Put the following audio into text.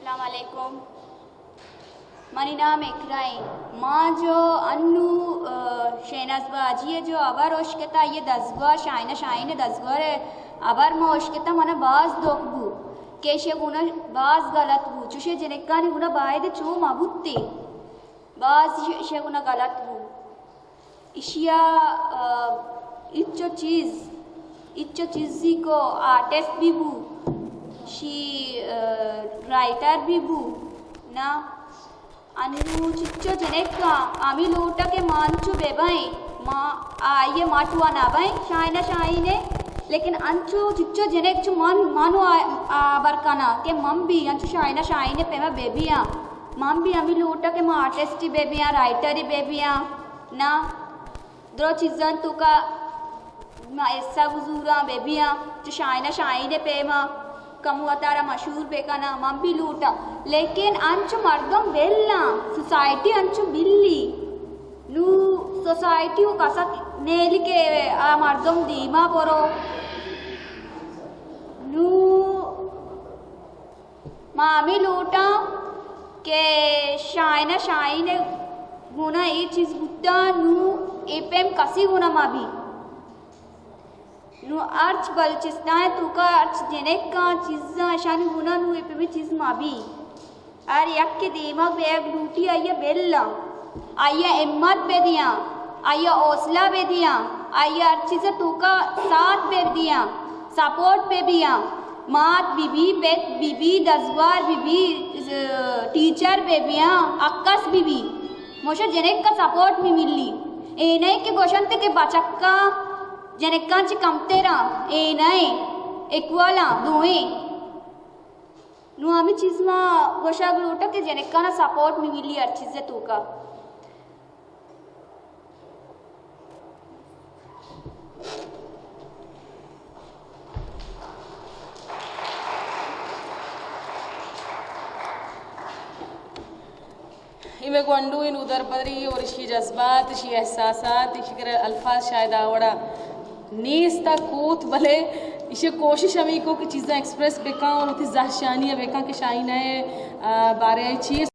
अस्सलाम वालेकुम। मनी नाम इकराई माँ जो अन्नू शेनजबाजी जो अबर ओशकता ये दसगोर शाइन दसगोर अबर माँ ओशकता मना बाज दोकबू केशे गुना बाज गलत बू चुशे जनकानी गुना बायदे चो मबुत्ते बाज शे गुना गलत बू इशिया इच्चो चीज़ी को आर्टिस्ट भी बू शी राइटर भी बू ना अन्नू चिच्चो जनेक्का आमी लोटा के मानचु बेबाई माँ आइए माटुआ ना बाई शाइने लेकिन अंचु चिच्चो जनेक्चु मानो बरकाना के मम भी अंचु शाइने पेमा बेबियाँ मम भी आमी लोटा के माँ आर्टिस्ट बेबियाँ राइटर बेबियाँ ना दो चीज़ां तो का ऐसा गुजूरा बेबियाँ जो शाइने पेमा कमुआ तारा मशहूर बेकाना मम भी लूटा लेकिन अंचु मर्दम बेल्ला सोसाइटी अंचु बिल्ली नू सोसाइटी को कसा नेली के आ मर्दम दीमा परो नू मामी लूटा के शाइने गुना ये चीज़ गुत्ता नू एपेम कसी गुना माबी नु अर्च बलचिस्तान तू का अर्च जनेक का चीज़ा शानी गुना नु ये पे चीज़ माबी और यक के दिमाग बेग लूटी आया बेल्ला आया हिम्मत बे दिया आया हौसला बे दिया आया अर्ची से तू का साथ बे दिया सपोर्ट पे दिया मात बीबी बेत बीबी दसवार बीबी टीचर बेबियाँ अक्कस बीबी मोशा जनेक का सपोर्ट में मिली ए नहीं के गोशंते के बचक्का जनकांची कमतेरा ए नए एकवाला दोए नु आमी चीज मा गोशा ग्लूटा के जनकाना सपोर्ट में मिली हर चीज तो का इवे गोंडू इन उदर पदरी और इसी जज्बात इसी एहसासात इसी करे अल्फाज शायद आवड़ा नीस्ता कूत भले इसे कोशिश हमें को कि चीज़ें एक्सप्रेस बेका और उठी जाशानी बेका के शाइन है बारे चीज़